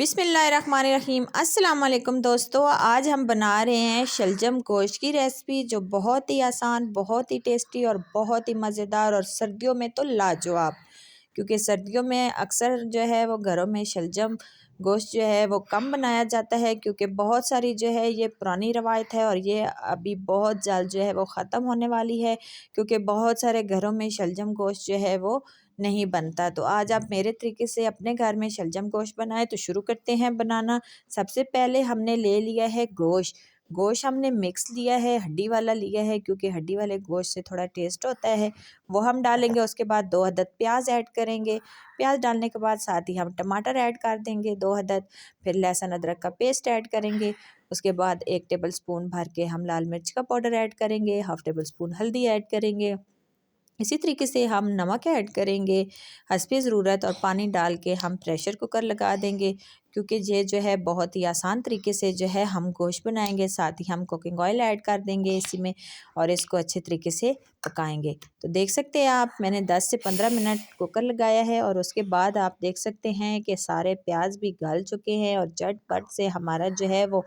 बिस्मिल्लाहिर्रहमानिर्रहीम। अस्सलाम वालेकुम दोस्तों, आज हम बना रहे हैं शलजम गोश्त की रेसिपी, जो बहुत ही आसान, बहुत ही टेस्टी और बहुत ही मज़ेदार और सर्दियों में तो लाजवाब। क्योंकि सर्दियों में अक्सर जो है वो घरों में शलजम गोश्त जो है वो कम बनाया जाता है, क्योंकि बहुत सारी जो है ये पुरानी रवायत है और ये अभी बहुत जल्द जो है वो ख़त्म होने वाली है, क्योंकि बहुत सारे घरों में शलजम गोश्त जो है वो नहीं बनता। तो आज आप मेरे तरीके से अपने घर में शलजम गोश्त बनाएं। तो शुरू करते हैं बनाना। सबसे पहले हमने ले लिया है गोश्त। गोश्त हमने मिक्स लिया है, हड्डी वाला लिया है, क्योंकि हड्डी वाले गोश्त से थोड़ा टेस्ट होता है, वो हम डालेंगे। उसके बाद 2 अदद प्याज ऐड करेंगे। प्याज डालने के बाद साथ ही हम टमाटर ऐड कर देंगे 2 अदद। फिर लहसुन अदरक का पेस्ट ऐड करेंगे। उसके बाद 1 टेबल स्पून भर के हम लाल मिर्च का पाउडर ऐड करेंगे, हाफ़ टेबल स्पून हल्दी ऐड करेंगे। इसी तरीके से हम नमक ऐड करेंगे हस्बे ज़रूरत, और पानी डाल के हम प्रेशर कुकर लगा देंगे, क्योंकि ये जो है बहुत ही आसान तरीके से जो है हम गोश्त बनाएंगे। साथ ही हम कुकिंग ऑयल ऐड कर देंगे इसी में, और इसको अच्छे तरीके से पकाएंगे। तो देख सकते हैं आप, मैंने 10 से 15 मिनट कुकर लगाया है, और उसके बाद आप देख सकते हैं कि सारे प्याज भी गल चुके हैं और झटपट से हमारा जो है वो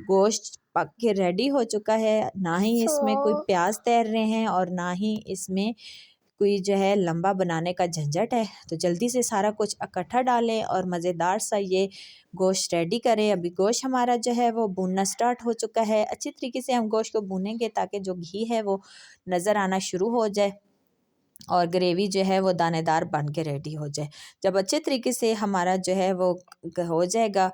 गोश्त पक के रेडी हो चुका है। ना ही इसमें कोई प्याज तैर रहे हैं और ना ही इसमें कोई जो है लंबा बनाने का झंझट है। तो जल्दी से सारा कुछ इकट्ठा डालें और मज़ेदार सा ये गोश्त रेडी करें। अभी गोश्त हमारा जो है वो भुनना स्टार्ट हो चुका है। अच्छी तरीके से हम गोश्त को भूनेंगे ताकि जो घी है वो नज़र आना शुरू हो जाए और ग्रेवी जो है वो दानेदार बन के रेडी हो जाए। जब अच्छे तरीके से हमारा जो है वो हो जाएगा,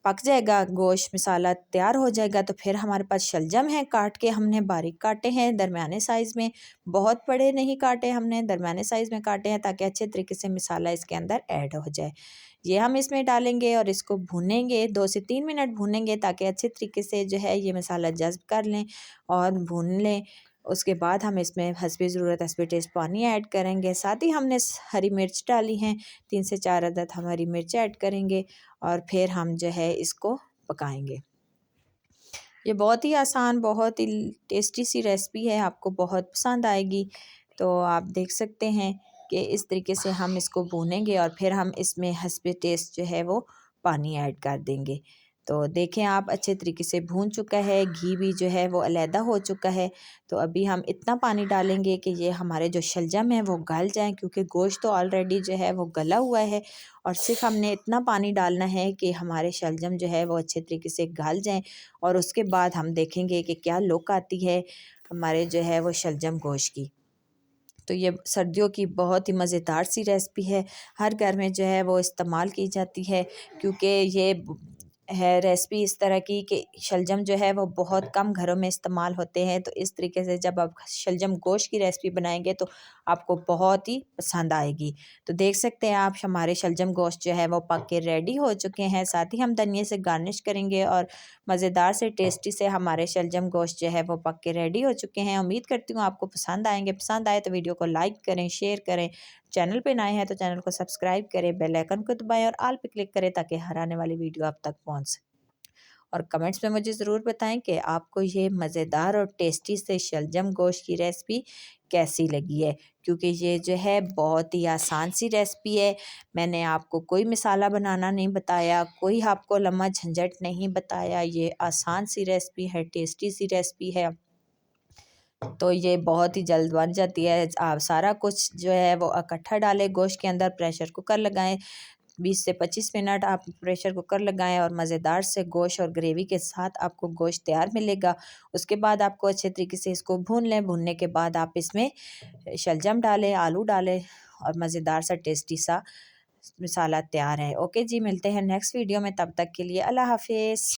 पक जाएगा, गोश्त मसाला तैयार हो जाएगा, तो फिर हमारे पास शलजम है, काट के हमने बारीक काटे हैं दरमियाने साइज़ में। बहुत बड़े नहीं काटे हमने, दरमियाने साइज़ में काटे हैं, ताकि अच्छे तरीके से मसाला इसके अंदर ऐड हो जाए। ये हम इसमें डालेंगे और इसको भूनेंगे, 2 से 3 मिनट भूनेंगे, ताकि अच्छे तरीके से जो है ये मसाला जज़्ब कर लें और भून लें। उसके बाद हम इसमें हस्बे ज़रूरत, हस्बे टेस्ट पानी ऐड करेंगे। साथ ही हमने हरी मिर्च डाली हैं, 3 से 4 अदद हम हरी मिर्च ऐड करेंगे, और फिर हम जो है इसको पकाएंगे। ये बहुत ही आसान, बहुत ही टेस्टी सी रेसिपी है, आपको बहुत पसंद आएगी। तो आप देख सकते हैं कि इस तरीके से हम इसको भूनेंगे और फिर हम इसमें हस्बे टेस्ट जो है वो पानी ऐड कर देंगे। तो देखें आप, अच्छे तरीके से भून चुका है, घी भी जो है वो अलहदा हो चुका है। तो अभी हम इतना पानी डालेंगे कि ये हमारे जो शलजम है वो गल जाएँ, क्योंकि गोश्त तो ऑलरेडी जो है वो गला हुआ है, और सिर्फ हमने इतना पानी डालना है कि हमारे शलजम जो है वो अच्छे तरीके से गल जाएँ। और उसके बाद हम देखेंगे कि क्या लुक आती है हमारे जो है वो शलजम गोश्त की। तो ये सर्दियों की बहुत ही मज़ेदार सी रेसिपी है, हर घर में जो है वो इस्तेमाल की जाती है, क्योंकि ये है रेसिपी इस तरह की कि शलजम जो है वो बहुत कम घरों में इस्तेमाल होते हैं। तो इस तरीके से जब आप शलजम गोश्त की रेसिपी बनाएंगे तो आपको बहुत ही पसंद आएगी। तो देख सकते हैं आप, हमारे शलजम गोश्त जो है वो पक के रेडी हो चुके हैं। साथ ही हम धनिया से गार्निश करेंगे, और मज़ेदार से टेस्टी से हमारे शलजम गोश्त जो है वो पक के रेडी हो चुके हैं। उम्मीद करती हूँ आपको पसंद आएंगे। पसंद आए तो वीडियो को लाइक करें, शेयर करें। चैनल पे नए हैं तो चैनल को सब्सक्राइब करें, बेल आइकन को दबाएं और ऑल पे क्लिक करें, ताकि हर आने वाली वीडियो आप तक पहुँच सके। और कमेंट्स में मुझे ज़रूर बताएं कि आपको ये मज़ेदार और टेस्टी से शलजम गोश्त की रेसिपी कैसी लगी है, क्योंकि ये जो है बहुत ही आसान सी रेसिपी है। मैंने आपको कोई मसाला बनाना नहीं बताया, कोई आपको लम्बा झंझट नहीं बताया। ये आसान सी रेसिपी है, टेस्टी सी रेसिपी है। तो ये बहुत ही जल्द बन जाती है। आप सारा कुछ जो है वो इकट्ठा डालें गोश्त के अंदर, प्रेशर कुकर लगाएं, 20 से 25 मिनट आप प्रेशर कुकर लगाएं, और मज़ेदार से गोश्त और ग्रेवी के साथ आपको गोश्त तैयार मिलेगा। उसके बाद आपको अच्छे तरीके से इसको भून लें। भूनने के बाद आप इसमें शलजम डालें, आलू डालें, और मज़ेदार सा टेस्टी सा मसाला तैयार है। ओके जी, मिलते हैं नेक्स्ट वीडियो में, तब तक के लिए अल्लाह हाफिज़।